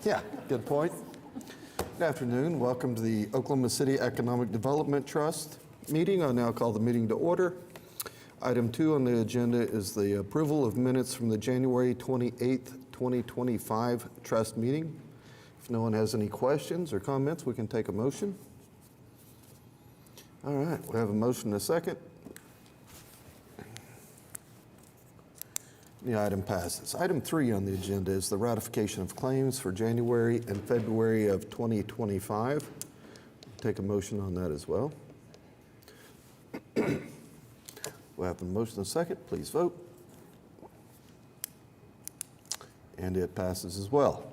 Yeah, good point. Good afternoon. Welcome to the Oklahoma City Economic Development Trust meeting. I now call the meeting to order. Item 2 on the agenda is the approval of minutes from the January 28th, 2025 trust meeting. If no one has any questions or comments, we can take a motion. All right, we have a motion and a second. The item passes. Item 3 on the agenda is the ratification of claims for January and February of 2025. Take a motion on that as well. We have a motion and a second. Please vote. And it passes as well.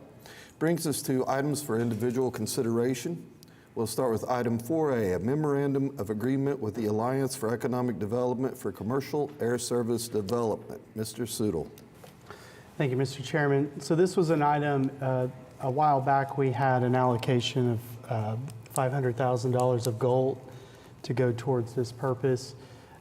Brings us to items for individual consideration. We'll start with item 4A, a memorandum of agreement with the Alliance for Economic Development for Commercial Air Service Development. Mr. Sudol. Thank you, Mr. Chairman. So this was an item, a while back we had an allocation of $500,000 of gold to go towards this purpose.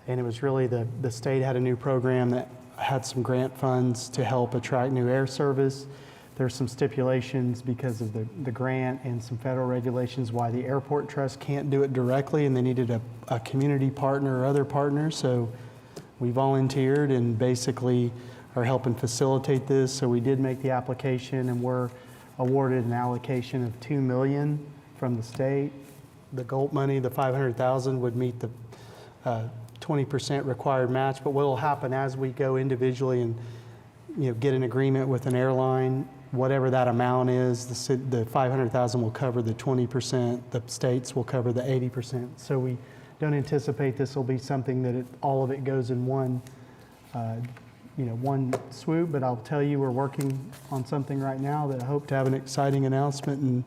And it was really the state had a new program that had some grant funds to help attract new air service. There's some stipulations because of the grant and some federal regulations why the airport trust can't do it directly, and they needed a community partner or other partner. So we volunteered and basically are helping facilitate this. So we did make the application and were awarded an allocation of $2 million from the state. The GOLT money, the $500,000 would meet the 20% required match, but what will happen as we go individually and get an agreement with an airline, whatever that amount is, the $500,000 will cover the 20%, the states will cover the 80%. So we don't anticipate this will be something that all of it goes in one swoop, but I'll tell you we're working on something right now that I hope to have an exciting announcement and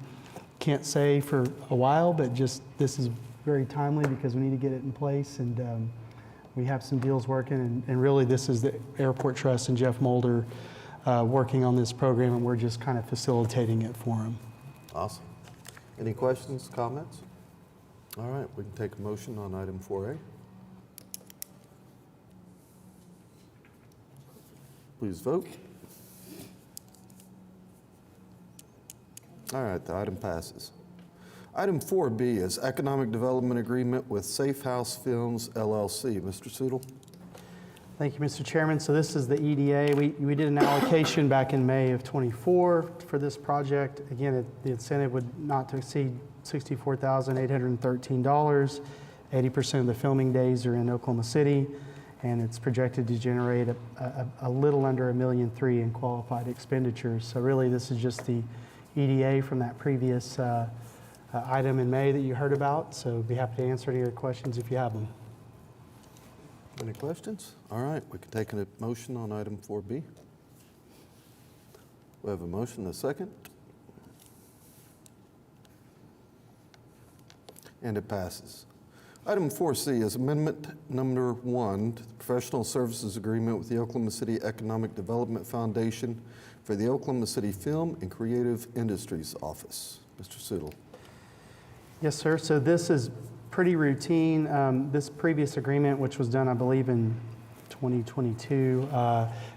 can't say for a while, but just this is very timely because we need to get it in place, and we have some deals working, and really this is the Airport Trust and Jeff Mulder working on this program, and we're just kind of facilitating it for them. Awesome. Any questions, comments? All right, we can take a motion on item 4A. Please vote. All right, the item passes. Item 4B is Economic Development Agreement with Safe House Films, LLC. Mr. Sudol. Thank you, Mr. Chairman. So this is the EDA. We did an allocation back in May of 24 for this project. Again, the incentive would not to exceed $64,813. 80% of the filming days are in Oklahoma City, and it's projected to generate a little under $1.3 million in qualified expenditures. So really, this is just the EDA from that previous item in May that you heard about. So I'd be happy to answer any of your questions if you have them. Any questions? All right, we can take a motion on item 4B. We have a motion and a second. And it passes. Item 4C is amendment number 1 to the Professional Services Agreement with the Oklahoma City Economic Development Foundation for the Oklahoma City Film and Creative Industries Office. Mr. Sudol. Yes, sir. So this is pretty routine. This previous agreement, which was done, I believe, in 2022,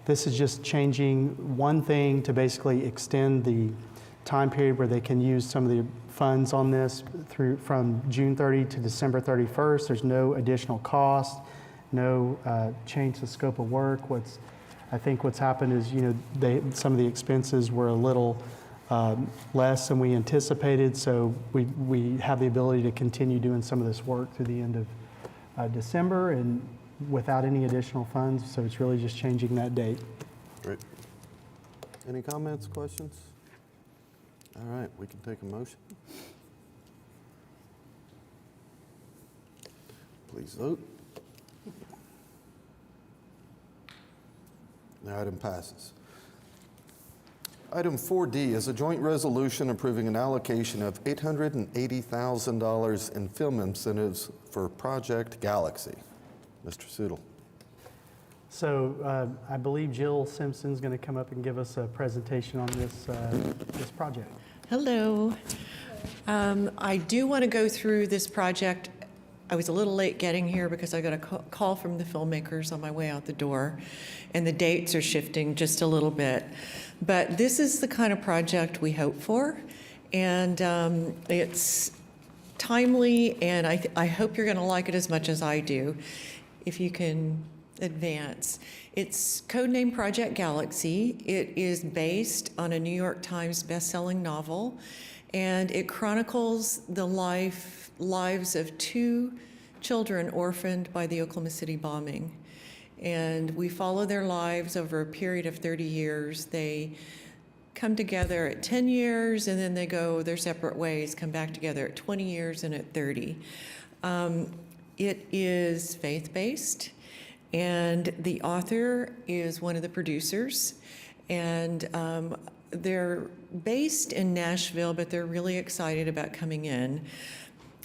this is just changing one thing to basically extend the time period where they can use some of the funds on this from June 30 to December 31st. There's no additional cost, no change to scope of work. I think what's happened is, some of the expenses were a little less than we anticipated, so we have the ability to continue doing some of this work through the end of December and without any additional funds, so it's really just changing that date. Great. Any comments, questions? All right, we can take a motion. Please vote. The item passes. Item 4D is a joint resolution approving an allocation of $880,000 in film incentives for Project Galaxy. Mr. Sudol. So I believe Jill Simpson's going to come up and give us a presentation on this project. Hello. I do want to go through this project I was a little late getting here because I got a call from the filmmakers on my way out the door, and the dates are shifting just a little bit. But this is the kind of project we hope for, and it's timely, and I hope you're going to like it as much as I do, if you can advance. It's codenamed Project Galaxy. It is based on a New York Times best-selling novel, and it chronicles the lives of 2 children orphaned by the Oklahoma City bombing. And we follow their lives over a period of 30 years. They come together at 10 years, and then they go their separate ways, come back together at 20 years and at 30. It is faith-based, and the author is one of the producers. And they're based in Nashville, but they're really excited about coming in.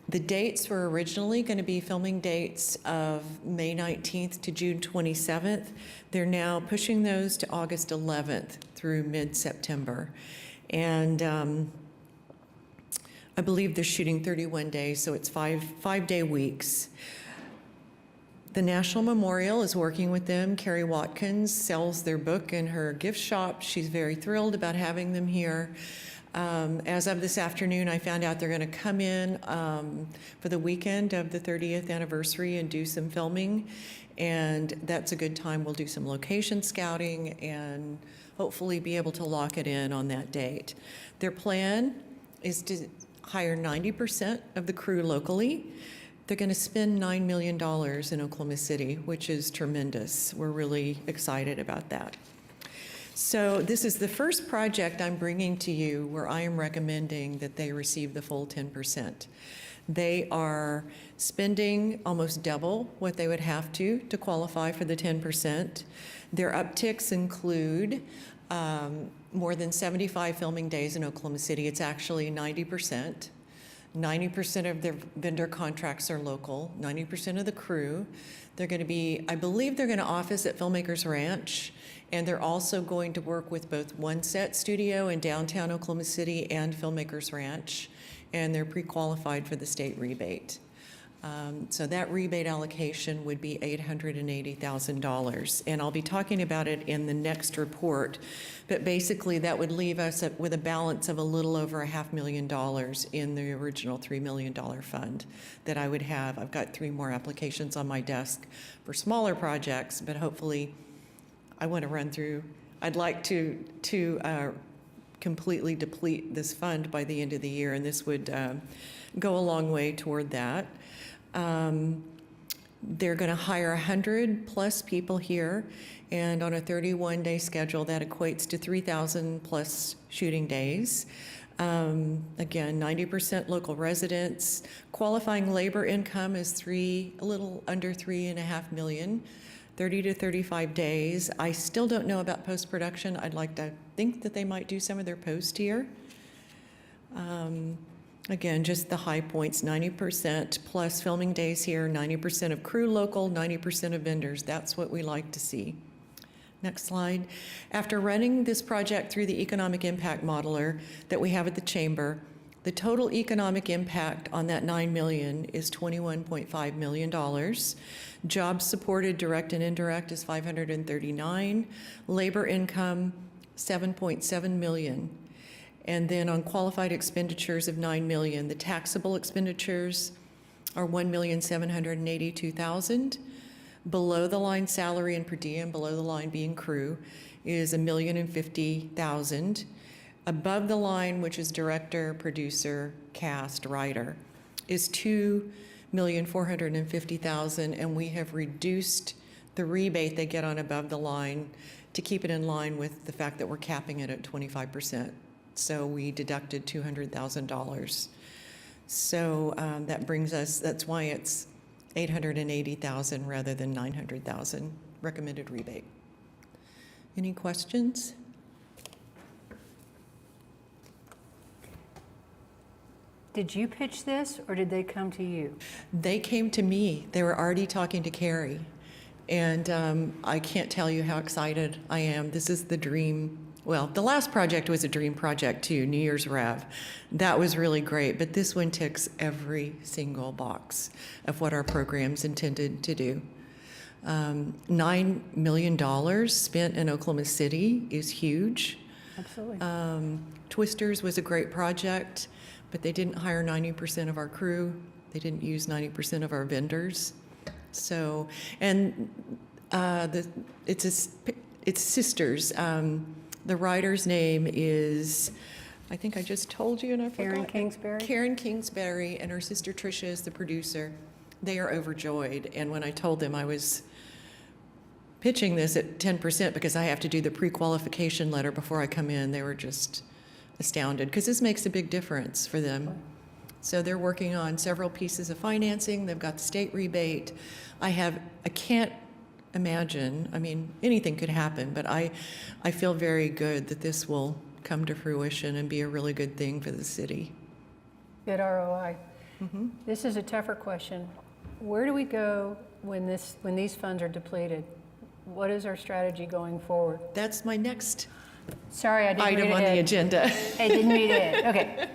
The dates were originally going to be filming dates of May 19th to June 27th. They're now pushing those to August 11th through mid-September. And I believe they're shooting 31 days, so it's five-day weeks. The National Memorial is working with them. Carrie Watkins sells their book in her gift shop. She's very thrilled about having them here. As of this afternoon, I found out they're going to come in for the weekend of the 30th anniversary and do some filming, and that's a good time. We'll do some location scouting and hopefully be able to lock it in on that date. Their plan is to hire 90% of the crew locally. They're going to spend $9 million in Oklahoma City, which is tremendous. We're really excited about that. So this is the first project I'm bringing to you where I am recommending that they receive the full 10%. They are spending almost double what they would have to qualify for the 10%. Their upticks include more than 75 filming days in Oklahoma City. It's actually 90%. 90% of their vendor contracts are local, 90% of the crew. They're going to be, I believe they're going to office at Filmmakers Ranch, and they're also going to work with both One Set Studio in downtown Oklahoma City and Filmmakers Ranch, and they're pre-qualified for the state rebate. So that rebate allocation would be $880,000, and I'll be talking about it in the next report, but basically that would leave us with a balance of a little over $500,000 in the original $3 million fund that I would have. I've got 3 more applications on my desk for smaller projects, but hopefully I want to run through. I'd like to completely deplete this fund by the end of the year, and this would go a long way toward that. They're going to hire 100 plus people here, and on a 31-day schedule, that equates to 3,000 plus shooting days. Again, 90% local residents. Qualifying labor income is a little under $3.5 million, 30 to 35 days. I still don't know about post-production. I'd like to think that they might do some of their post here. Again, just the high points, 90% plus filming days here, 90% of crew local, 90% of vendors. That's what we like to see. Next slide. After running this project through the economic impact modeler that we have at the chamber, the total economic impact on that $9 million is $21.5 million. Jobs supported, direct and indirect, is $539. Labor income, $7.7 million. And then on qualified expenditures of $9 million, the taxable expenditures are $1,782,000. Below the line salary and per diem, below the line being crew, is $1,050,000. Above the line, which is director, producer, cast, writer, is $2,450,000, and we have reduced the rebate they get on above the line to keep it in line with the fact that we're capping it at 25%. So we deducted $200,000. So that brings us, that's why it's $880,000 rather than $900,000 recommended rebate. Any questions? Did you pitch this, or did they come to you? They came to me. They were already talking to Carrie. And I can't tell you how excited I am. This is the dream. well, the last project was a dream project too, New Year's Rev. That was really great, but this one ticks every single box of what our program's intended to do. $9 million spent in Oklahoma City is huge. Absolutely. Twisters was a great project, but they didn't hire 90% of our crew. They didn't use 90% of our vendors. So, and it's sisters. The writer's name is, I think I just told you and I forgot. Karen Kingsbury? Karen Kingsbury, and her sister Tricia is the producer. They are overjoyed. And when I told them I was pitching this at 10% because I have to do the pre-qualification letter before I come in, they were just astounded because this makes a big difference for them. So they're working on several pieces of financing. They've got the state rebate. I can't imagine, I mean, anything could happen, but I feel very good that this will come to fruition and be a really good thing for the city. Good ROI. This is a tougher question. Where do we go when these funds are depleted? What is our strategy going forward? That's my next Sorry, I didn't read item on ahead. the agenda. I didn't read it. Okay.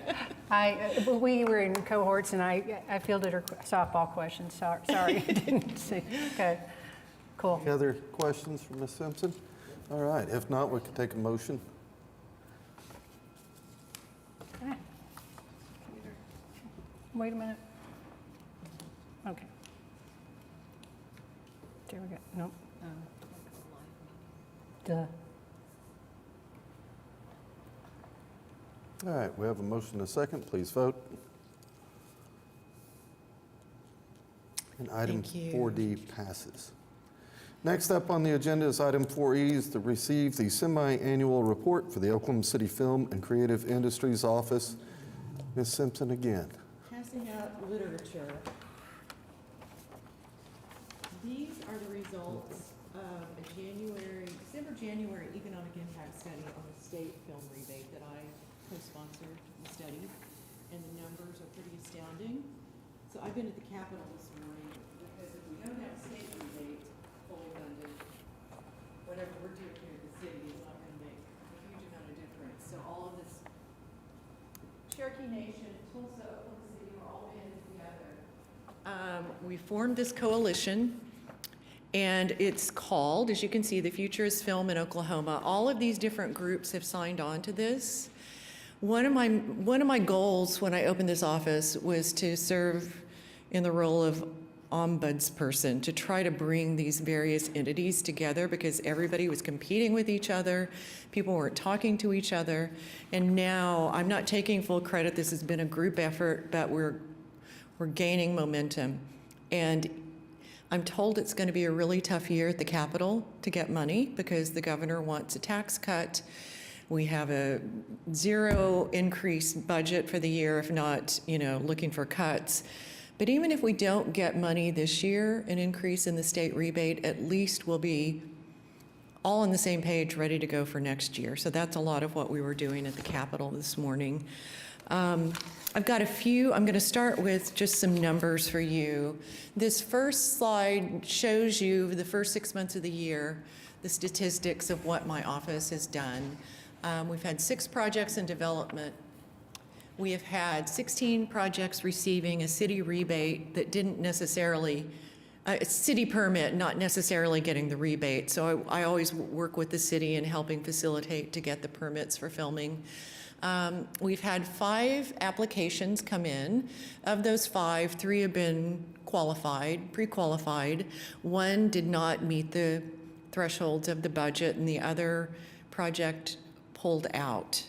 We were in cohorts, and I fielded her softball questions. Sorry, I didn't see. Okay, cool. Any other questions for Ms. Simpson? All right, if not, we can take a motion. Okay. Wait a minute. Okay. There we go. Nope. Duh. All right, we have a motion and a second. Please vote. And item Thank you. 4D passes. Next up on the agenda is item 4E, is to receive the semi-annual report for the Oklahoma City Film and Creative Industries Office. Ms. Simpson again. Passing out literature. These are the results of a December-January economic impact study on the state film rebate that I co-sponsored the study, and the numbers are pretty astounding. So I've been at the Capitol this morning because if we don't have state rebate fully funded, whatever we're doing here in the city is not going to make a huge amount of difference. So all of this Cherokee Nation, Tulsa, Oklahoma City, we're all banded together. We formed this coalition, and it's called, as you can see, The Future is Film in Oklahoma. All of these different groups have signed on to this. One of my goals when I opened this office was to serve in the role of ombudsperson, to try to bring these various entities together because everybody was competing with each other, people weren't talking to each other, and now I'm not taking full credit. This has been a group effort, but we're gaining momentum. And I'm told it's going to be a really tough year at the Capitol to get money because the governor wants a tax cut. We have a zero increase budget for the year, if not, looking for cuts. But even if we don't get money this year, an increase in the state rebate, at least we'll be all on the same page, ready to go for next year. So that's a lot of what we were doing at the Capitol this morning. I've got a few. I'm going to start with just some numbers for you. This first slide shows you the first 6 months of the year, the statistics of what my office has done. We've had 6 projects in development. We have had 16 projects receiving a city rebate that didn't necessarily, a city permit, not necessarily getting the rebate. So I always work with the city in helping facilitate to get the permits for filming. We've had 5 applications come in. Of those 5, 3 have been qualified, pre-qualified. 1 did not meet the thresholds of the budget, and the other project pulled out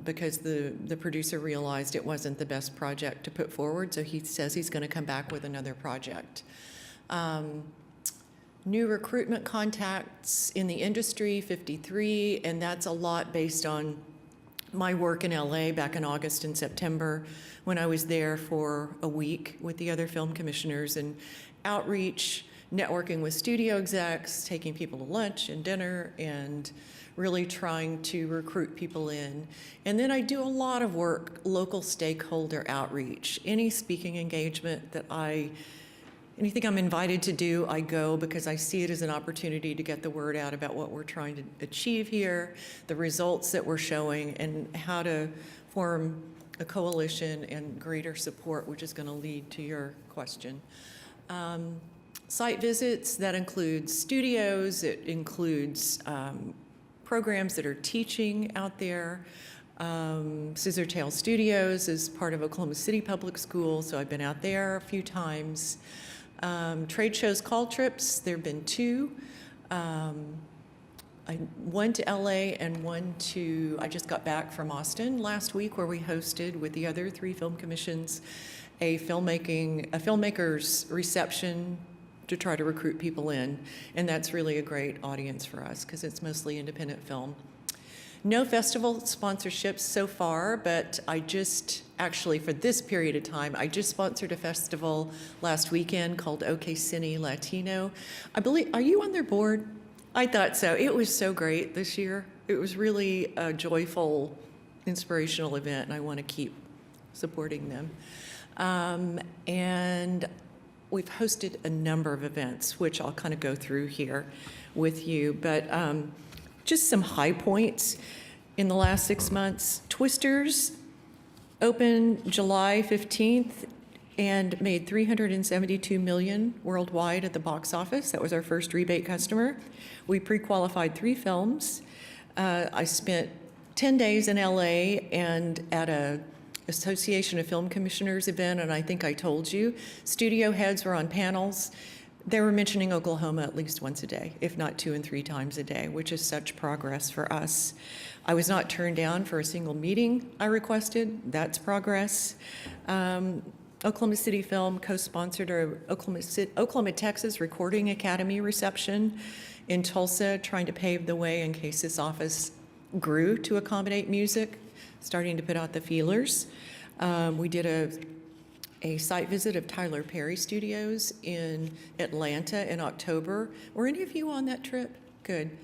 because the producer realized it wasn't the best project to put forward, so he says he's going to come back with another project. New recruitment contacts in the industry, 53, and that's a lot based on my work in LA back in August and September when I was there for a week with the other film commissioners and outreach, networking with studio execs, taking people to lunch and dinner, and really trying to recruit people in. And then I do a lot of work, local stakeholder outreach. Any speaking engagement that I Anything I'm invited to do, I go because I see it as an opportunity to get the word out about what we're trying to achieve here, the results that we're showing, and how to form a coalition and greater support, which is going to lead to your question. Site visits, that includes studios, it includes programs that are teaching out there. Scissortail Studios is part of Oklahoma City Public Schools, so I've been out there a few times. Trade shows, call trips, there have been 2. One to LA and I just got back from Austin last week, where we hosted with the other 3 film commissions a filmmaker's reception to try to recruit people in. And that's really a great audience for us because it's mostly independent film. No festival sponsorships so far, but actually for this period of time, I just sponsored a festival last weekend called OK Cine Latino. I believe, are you on their board? I thought so. It was so great this year. It was really a joyful, inspirational event, and I want to keep supporting them. And we've hosted a number of events, which I'll kind of go through here with you, but just some high points in the last 6 months. Twisters opened July 15th and made $372 million worldwide at the box office. That was our first rebate customer. We pre-qualified 3 films. I spent 10 days in LA and at a Association of Film Commissioners event, and I think I told you, studio heads were on panels. They were mentioning Oklahoma at least once a day, if not 2 and 3 times a day, which is such progress for us. I was not turned down for a single meeting I requested. That's progress. Oklahoma City Film co-sponsored our Oklahoma, Texas Recording Academy reception in Tulsa, trying to pave the way in case this office grew to accommodate music, starting to put out the feelers. We did a site visit of Tyler Perry Studios in Atlanta in October. Were any of you on that trip? Good.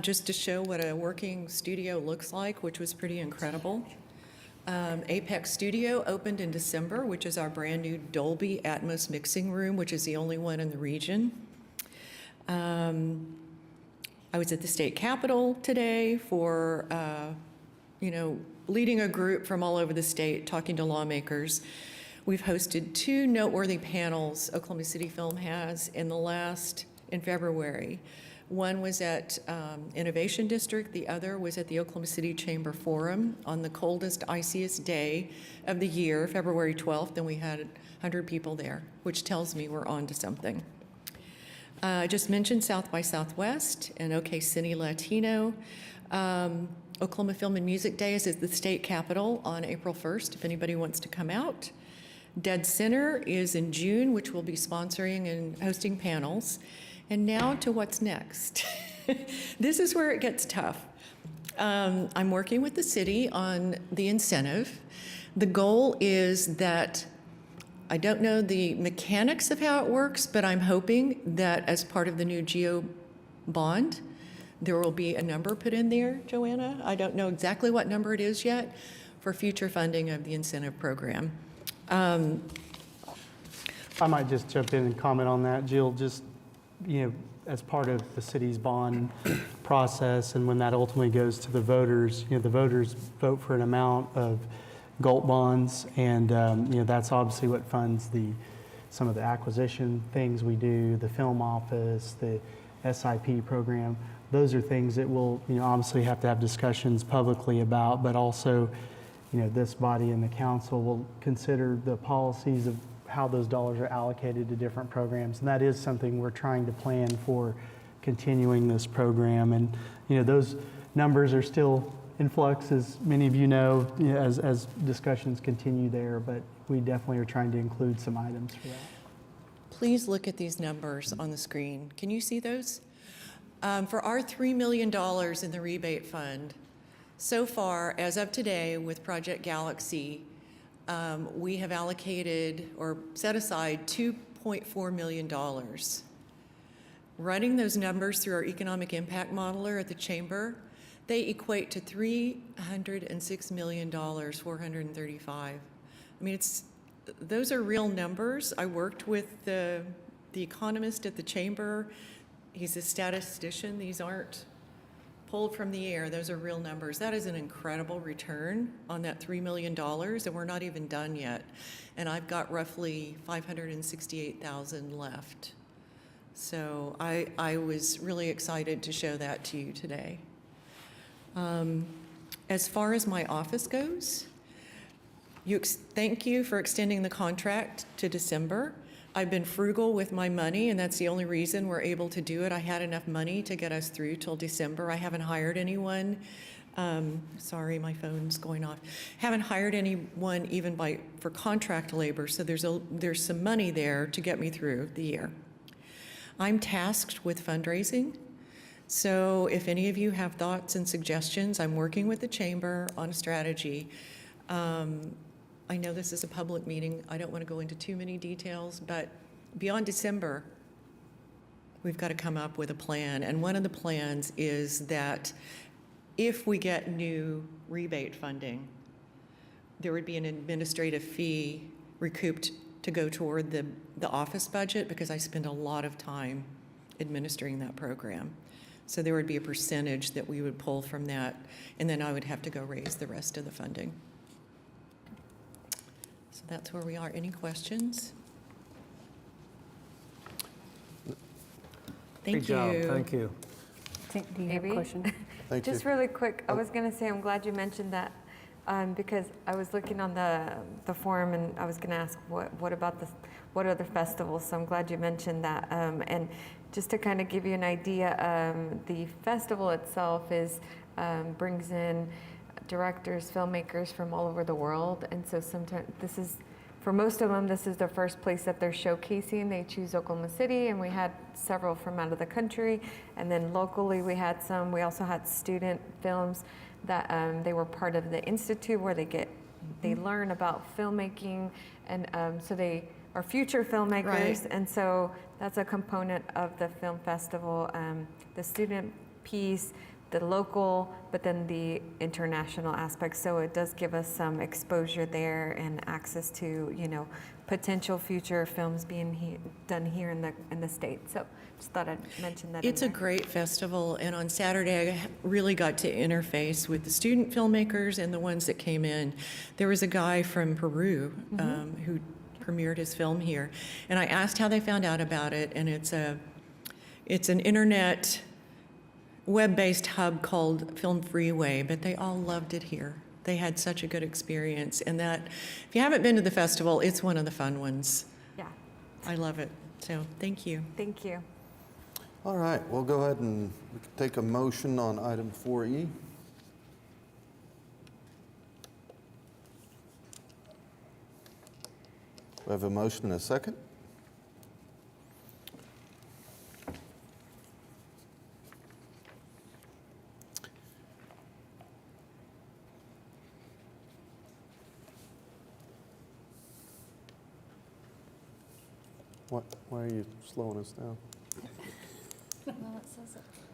Just to show what a working studio looks like, which was pretty incredible. Apex Studio opened in December, which is our brand new Dolby Atmos mixing room, which is the only one in the region. I was at the state capitol today for, leading a group from all over the state, talking to lawmakers. We've hosted 2 noteworthy panels Oklahoma City Film has in February. One was at Innovation District, the other was at the Oklahoma City Chamber Forum on the coldest, iciest day of the year, February 12th, and we had 100 people there, which tells me we're on to something. I just mentioned South by Southwest and OK Cine Latino. Oklahoma Film and Music Day is at the state capitol on April 1st, if anybody wants to come out. Dead Center is in June, which will be sponsoring and hosting panels. And now to what's next. This is where it gets tough. I'm working with the city on the incentive. The goal is that, I don't know the mechanics of how it works, but I'm hoping that as part of the new GEO bond, there will be a number put in there, Joanna. I don't know exactly what number it is yet for future funding of the incentive program. I might just jump in and comment on that, Jill. Just, as part of the city's bond process, and when that ultimately goes to the voters, the voters vote for an amount of GOLT bonds, and that's obviously what funds some of the acquisition things we do, the film office, the SIP program. Those are things that we'll obviously have to have discussions publicly about, but also this body and the council will consider the policies of how those dollars are allocated to different programs. And that is something we're trying to plan for, continuing this program. And those numbers are still in flux, as many of you know, as discussions continue there, but we definitely are trying to include some items for that. Please look at these numbers on the screen. Can you see those? For our $3 million in the rebate fund, so far, as of today, with Project Galaxy, we have allocated or set aside $2.4 million. Running those numbers through our economic impact modeler at the chamber, they equate to $306 million, 435. I mean, those are real numbers. I worked with the the economist at the chamber. He's a statistician. These aren't pulled from the air. Those are real numbers. That is an incredible return on that $3 million, and we're not even done yet. And I've got roughly $568,000 left. So I was really excited to show that to you today. As far as my office goes, thank you for extending the contract to December. I've been frugal with my money, and that's the only reason we're able to do it. I had enough money to get us through till December. I haven't hired anyone. Sorry, my phone's going off. Haven't hired anyone even for contract labor, so there's some money there to get me through the year. I'm tasked with fundraising, so if any of you have thoughts and suggestions, I'm working with the chamber on a strategy. I know this is a public meeting. I don't want to go into too many details, but beyond December, we've got to come up with a plan. And one of the plans is that if we get new rebate funding, there would be an administrative fee recouped to go toward the office budget, because I spend a lot of time administering that program. So there would be a percentage that we would pull from that, and then I would have to go raise the rest of the funding. So that's where we are. Any questions? Thank you. Great job, thank you. Do you have a Maybe. question? Thank you. Just really quick, I was going to say, I'm glad you mentioned that, because I was looking on the forum, and I was going to ask, what about what other festivals? So I'm glad you mentioned that. And just to kind of give you an idea, the festival itself brings in directors, filmmakers from all over the world. And so sometimes for most of them, this is the first place that they're showcasing. They choose Oklahoma City, and we had several from out of the country. And then locally, we also had student films that they were part of the Institute, where they learn about filmmaking. And so they are future filmmakers. Right. And so that's a component of the film festival, the student piece, the local, but then the international aspect. So it does give us some exposure there and access to, potential future films being done here in the States. So just thought I'd mention that. It's a in there. great festival, and on Saturday, I really got to interface with the student filmmakers and the ones that came in. There was a guy from Peru who premiered his film here, and I asked how they found out about it, and it's an internet web-based hub called Film Freeway, but they all loved it here. They had such a good experience, and that, if you haven't been to the festival, it's one of the fun ones. Yeah, I love it. So thank you. thank you. All right, we'll go ahead and we can take a motion on item 4E. We have a motion and a second. Why are you slowing us down?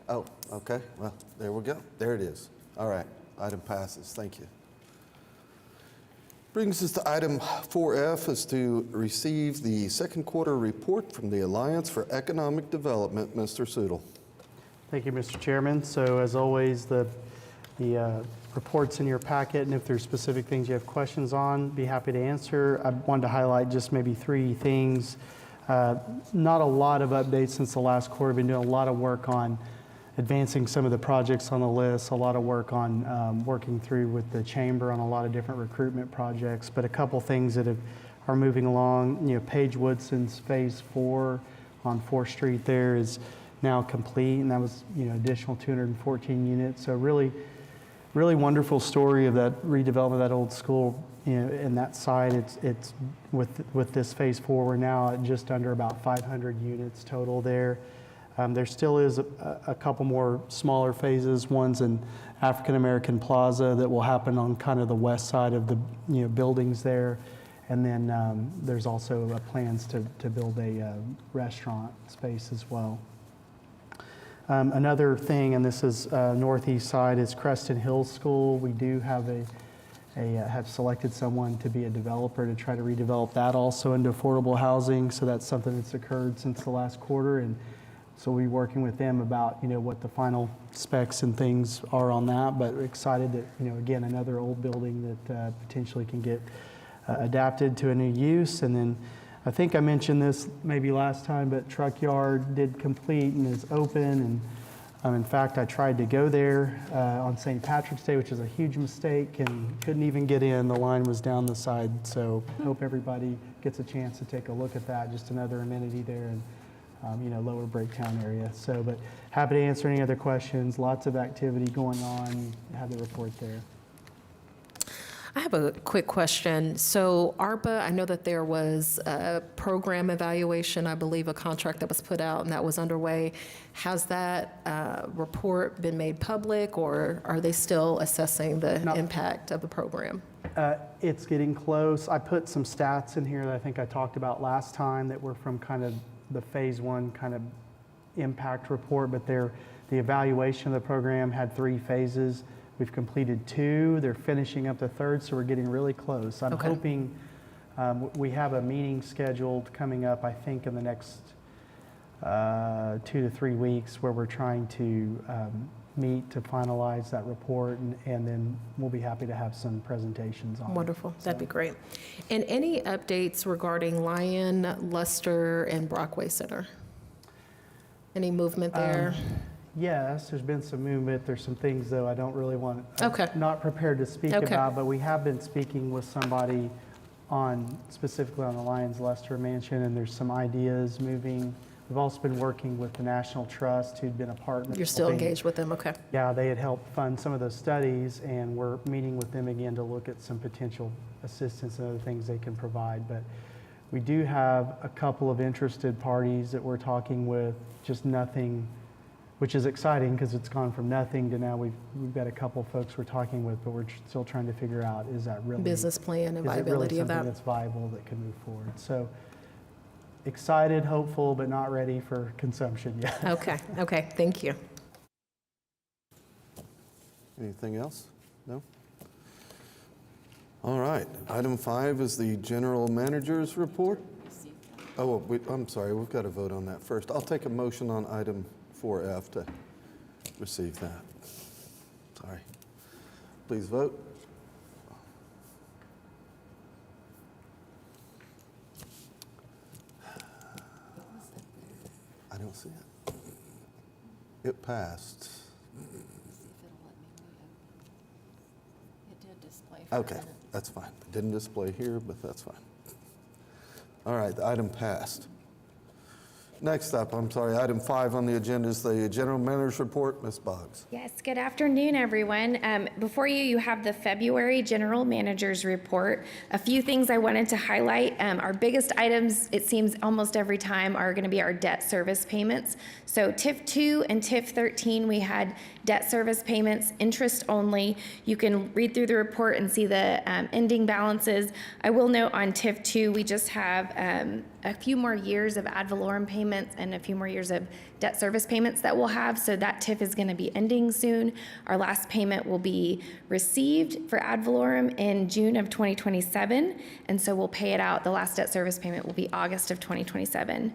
Oh, okay, well, there we go. There it is. All right, item passes. Thank you. Brings us to item 4F, is to receive the second quarter report from the Alliance for Economic Development. Mr. Sudol. Thank you, Mr. Chairman. So as always, the report's in your packet, and if there's specific things you have questions on, be happy to answer. I wanted to highlight just maybe 3 things. Not a lot of updates since the last quarter. Been doing a lot of work on advancing some of the projects on the list, a lot of work on working through with the chamber on a lot of different recruitment projects, but a couple things that are moving along. Paige Woodson's Phase 4 on 4th Street there is now complete, and that was additional 214 units. So really wonderful story of that redevelopment of that old school. In that site, it's with this Phase 4, we're now at just under about 500 units total there. There still is a couple more smaller phases. One's in African American Plaza that will happen on kind of the west side of the buildings there, and then there's also plans to build a restaurant space as well. Another thing, and this is northeast side, is Creston Hill School. We do have have selected someone to be a developer to try to redevelop that also into affordable housing. So that's something that's occurred since the last quarter. And so we'll be working with them about, what the final specs and things are on that. But we're excited that, again, another old building that potentially can get adapted to a new use. And then I think I mentioned this maybe last time, but Truck Yard did complete and is open. And in fact, I tried to go there on St. Patrick's Day, which is a huge mistake, and couldn't even get in. The line was down the side. So hope everybody gets a chance to take a look at that. Just another amenity there in, Lower Breaktown area. So, but happy to answer any other questions. Lots of activity going on. Have the report there. I have a quick question. So ARPA, I know that there was a program evaluation, I believe a contract that was put out and that was underway. Has that report been made public, or are they still assessing the impact of the program? It's getting close. I put some stats in here that I think I talked about last time that were from kind of the phase one kind of impact report, but the evaluation of the program had 3 phases. We've completed 2. They're finishing up the 3rd, so we're getting really close. I'm hoping we have a meeting scheduled coming up, I think, in the next 2 to 3 weeks where we're trying to meet to finalize that report, and then we'll be happy to have some presentations on it. Wonderful. That'd be great. And any updates regarding Lyon, Luster, and Brockway Center? Any movement there? Yes, there's been some movement. There's some things, though, I don't really want, I'm Okay. not prepared to speak Okay. about, but we have been speaking with somebody specifically on the Lyons Lester Mansion, and there's some ideas moving. We've also been working with the National Trust, who'd been a partner. You're still engaged with them? Okay. Yeah, they had helped fund some of those studies, and we're meeting with them again to look at some potential assistance and other things they can provide. But we do have a couple of interested parties that we're talking with, just nothing, which is exciting because it's gone from nothing to now we've got a couple folks we're talking with, but we're still trying to figure out, is that really Business plan and is it really viability of something that? that's viable that can move forward? So excited, hopeful, but not ready for consumption yet. Okay. Thank you. Anything else? No? All right. Item 5 is the general manager's report. Oh, I'm sorry, we've got to vote on that first. I'll take a motion on item 4F to receive that. Sorry. Please vote. I don't see it. It passed. It did display. Okay, that's fine. It didn't display here, but that's fine. All right, the item passed. Next up, item 5 on the agenda is the general manager's report. Ms. Boggs. Yes, good afternoon, everyone. Before you have the February General Manager's Report. A few things I wanted to highlight. Our biggest items, it seems almost every time, are going to be our debt service payments. So TIF 2 and TIF 13, we had debt service payments, interest only. You can read through the report and see the ending balances. I will note on TIF 2, we just have a few more years of ad valorem payments and a few more years of debt service payments that we'll have. So that TIF is going to be ending soon. Our last payment will be received for ad valorem in June of 2027. And so we'll pay it out. The last debt service payment will be August of 2027.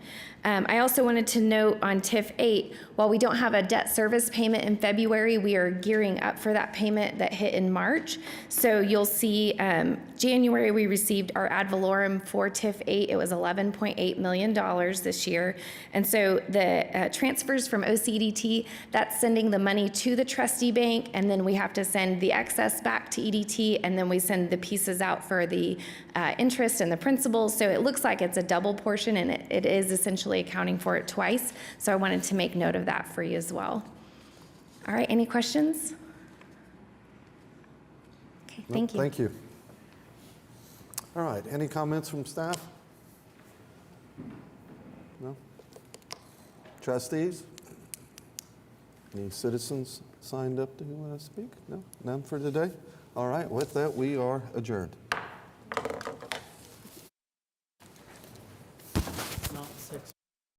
I also wanted to note on TIF 8, while we don't have a debt service payment in February, we are gearing up for that payment that hit in March. So you'll see January we received our ad valorem for TIF 8. It was $11.8 million this year. And so the transfers from OCEDT, that's sending the money to the trustee bank, and then we have to send the excess back to EDT, and then we send the pieces out for the interest and the principal. So it looks like it's a double portion, and it is essentially accounting for it twice. So I wanted to make note of that for you as well. All right, any questions? Okay, thank you. Thank you. All right, any comments from staff? No? Trustees? Any citizens signed up to speak? No? None for today? All right, with that, we are adjourned.